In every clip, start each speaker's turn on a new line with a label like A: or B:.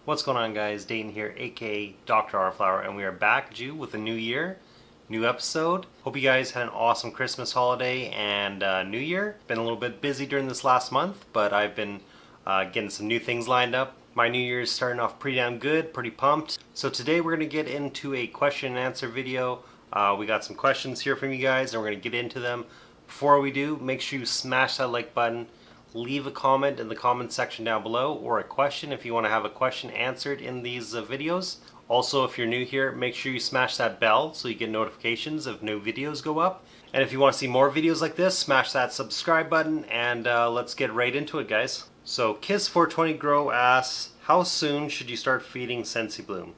A: What's going on, guys? Dayton here, aka Dr. Autoflower, and we are back at you with a new year, new episode. Hope you guys had an awesome Christmas holiday and New Year. Been a little bit busy during this last month, but I've been getting some new things lined up. My new year is starting off pretty damn good, pretty pumped. So today we're going to get into a question and answer video. We got some questions here from you guys, and we're going to get into them. Before we do, make sure you smash that like button. Leave a comment in the comment section down below, or a question if you want to have a question answered in these videos. Also, if you're new here, make sure you smash that bell so you get notifications if new videos go up. And if you want to see more videos like this, smash that subscribe button, and let's get right into it, guys. So Kiss420 Grow asks, how soon should you start feeding Scentsy Bloom?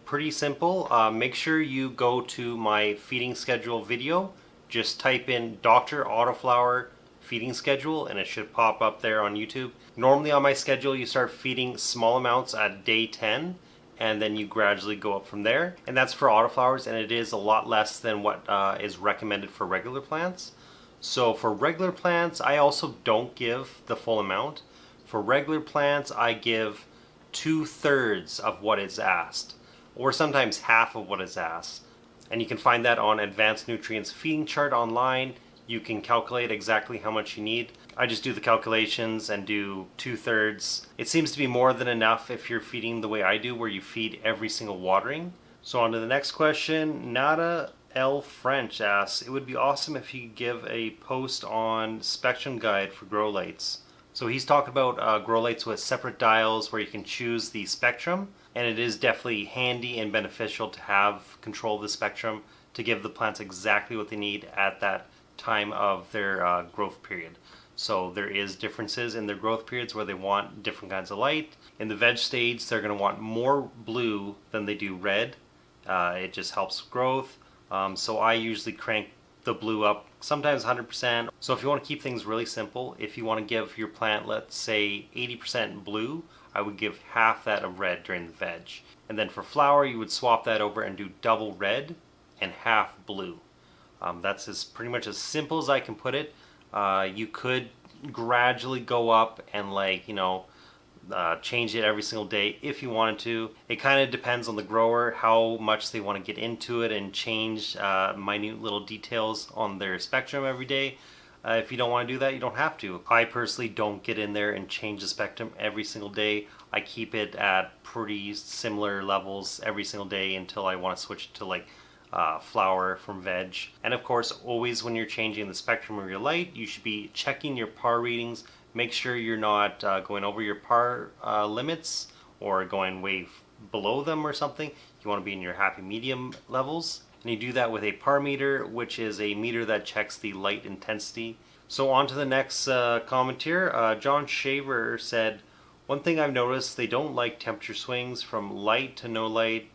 A: Pretty simple. Make sure you go to my feeding schedule video. Just type in Dr. Autoflower feeding schedule and it should pop up there on YouTube. Normally on my schedule you start feeding small amounts at day 10 and then you gradually go up from there, and that's for autoflowers, and it is a lot less than what is recommended for regular plants. So for regular plants I also don't give the full amount. For regular plants I give 2/3 of what is asked, or sometimes half of what is asked, and you can find that on Advanced Nutrients Feeding Chart online. You can calculate exactly how much you need. I just do the calculations and do 2/3. It seems to be more than enough if you're feeding the way I do, where you feed every single watering. So on to the next question. Nada L French asks, it would be awesome if you could give a post on spectrum guide for grow lights. So he's talking about grow lights with separate dials where you can choose the spectrum, and it is definitely handy and beneficial to have control of the spectrum to give the plants exactly what they need at that time of their growth period. So there is differences in their growth periods where they want different kinds of light. In the veg stage they're going to want more blue than they do red. It just helps growth. So I usually crank the blue up, sometimes 100%. So if you want to keep things really simple, if you want to give your plant, let's say 80% blue, I would give half that of red during the veg. And then for flower you would swap that over and do double red and half blue. That's pretty much as simple as I can put it. You could gradually go up and change it every single day if you wanted to. It kind of depends on the grower, how much they want to get into it and change minute little details on their spectrum every day. If you don't want to do that, you don't have to. I personally don't get in there and change the spectrum every single day. I keep it at pretty similar levels every single day until I want to switch it to flower from veg. And of course, always when you're changing the spectrum of your light, you should be checking your PAR readings. Make sure you're not going over your PAR limits or going way below them or something. You want to be in your happy medium levels, and you do that with a PAR meter, which is a meter that checks the light intensity. So on to the next comment here. John Shaver said, one thing I've noticed, they don't like temperature swings from light to no light.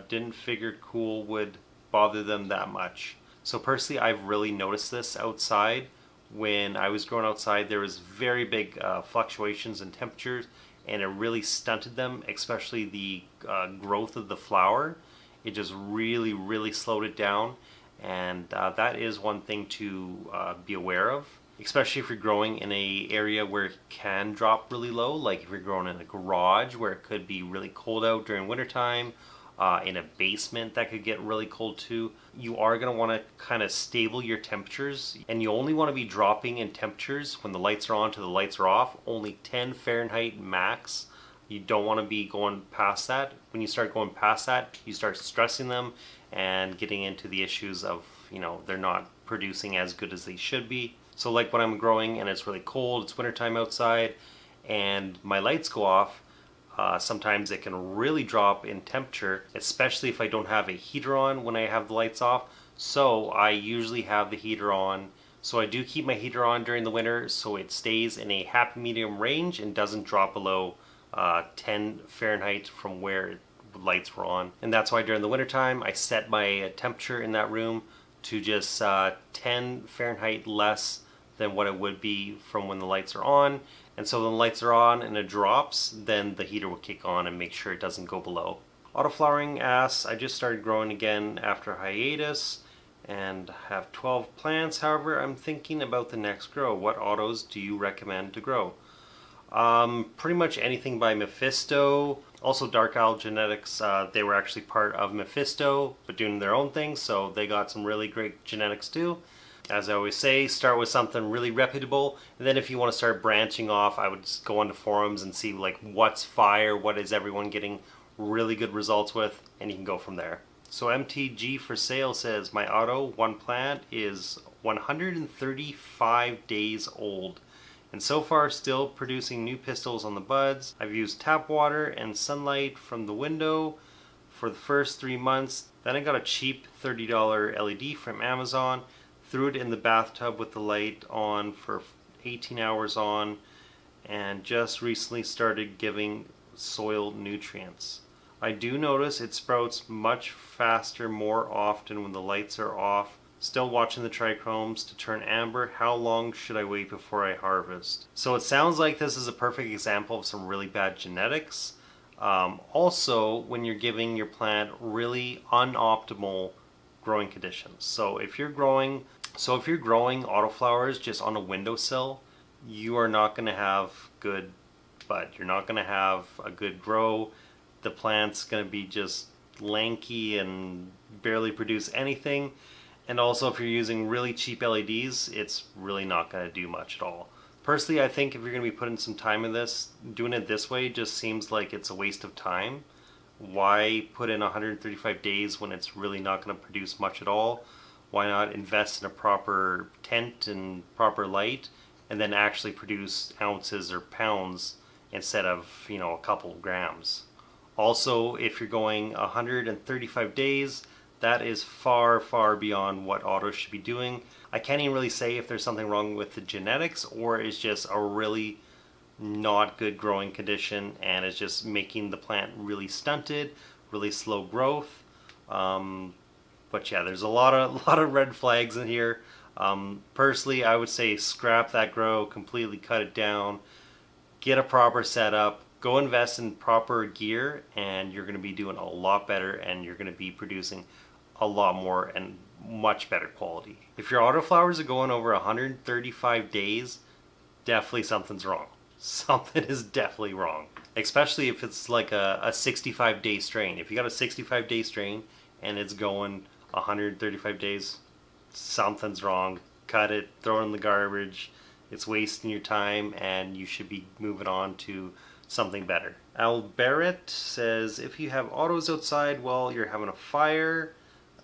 A: Didn't figure cool would bother them that much. So personally, I've really noticed this outside. When I was growing outside, there was very big fluctuations in temperatures, and it really stunted them, especially the growth of the flower. It just really slowed it down, and that is one thing to be aware of, especially if you're growing in a area where it can drop really low, like if you're growing in a garage where it could be really cold out during wintertime. In a basement that could get really cold too. You are going to want to kind of stable your temperatures, and you only want to be dropping in temperatures when the lights are on to the lights are off, only 10 Fahrenheit max. You don't want to be going past that. When you start going past that, you start stressing them and getting into the issues of, they're not producing as good as they should be. So like when I'm growing and it's really cold, it's wintertime outside, and my lights go off, sometimes it can really drop in temperature, especially if I don't have a heater on when I have the lights off. So I usually have the heater on. So I do keep my heater on during the winter so it stays in a happy medium range and doesn't drop below 10 Fahrenheit from where the lights were on. And that's why during the wintertime I set my temperature in that room to just 10 Fahrenheit less than what it would be from when the lights are on. And so when the lights are on and it drops, then the heater will kick on and make sure it doesn't go below. Autoflowering asks, I just started growing again after hiatus and have 12 plants. However, I'm thinking about the next grow. What autos do you recommend to grow? Pretty much anything by Mephisto. Also, Dark Owl Genetics, they were actually part of Mephisto, but doing their own thing, so they got some really great genetics too. As I always say, start with something really reputable, and then if you want to start branching off, I would just go onto forums and see like what's fire, what is everyone getting really good results with, and you can go from there. So MTG for sale says my auto one plant is 135 days old, and so far still producing new pistils on the buds. I've used tap water and sunlight from the window for the first 3 months. Then I got a cheap $30 LED from Amazon, threw it in the bathtub with the light on for 18 hours on, and just recently started giving soil nutrients. I do notice it sprouts much faster more often when the lights are off. Still watching the trichromes to turn amber. How long should I wait before I harvest? So it sounds like this is a perfect example of some really bad genetics. Also, when you're giving your plant really unoptimal growing conditions. So if you're growing autoflowers just on a windowsill, you are not going to have good bud. You're not going to have a good grow. The plant's going to be just lanky and barely produce anything. And also, if you're using really cheap LEDs, it's really not going to do much at all. Personally, I think if you're going to be putting some time in this, doing it this way just seems like it's a waste of time. Why put in 135 days when it's really not going to produce much at all? Why not invest in a proper tent and proper light and then actually produce ounces or pounds instead of, a couple of grams? Also, if you're going 135 days, that is far, far beyond what autos should be doing. I can't even really say if there's something wrong with the genetics or it's just a really not good growing condition and it's just making the plant really stunted, really slow growth. But yeah, there's a lot of red flags in here. Personally, I would say scrap that grow, completely cut it down, get a proper setup, go invest in proper gear, and you're going to be doing a lot better and you're going to be producing a lot more and much better quality. If your autoflowers are going over 135 days, definitely something's wrong. Something is definitely wrong. Especially if it's like a 65 day strain. If you got a 65 day strain and it's going 135 days, something's wrong. Cut it, throw it in the garbage. It's wasting your time and you should be moving on to something better. Al Barrett says, if you have autos outside while you're having a fire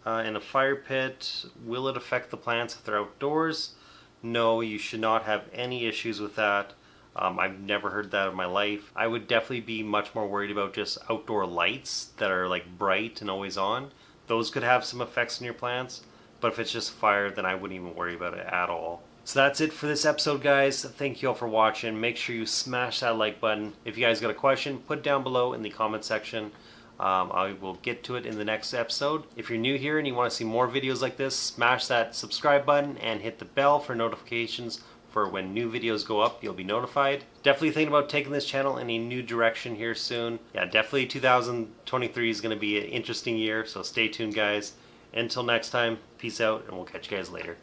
A: in a fire pit, will it affect the plants if they're outdoors? No, you should not have any issues with that. I've never heard that in my life. I would definitely be much more worried about just outdoor lights that are like bright and always on. Those could have some effects on your plants, but if it's just fire, then I wouldn't even worry about it at all. So that's it for this episode, guys. Thank you all for watching. Make sure you smash that like button. If you guys got a question, put it down below in the comment section. I will get to it in the next episode. If you're new here and you want to see more videos like this, smash that subscribe button and hit the bell for notifications for when new videos go up. You'll be notified. Definitely thinking about taking this channel in a new direction here soon. Yeah, definitely 2023 is going to be an interesting year, so stay tuned, guys. Until next time, peace out, and we'll catch you guys later.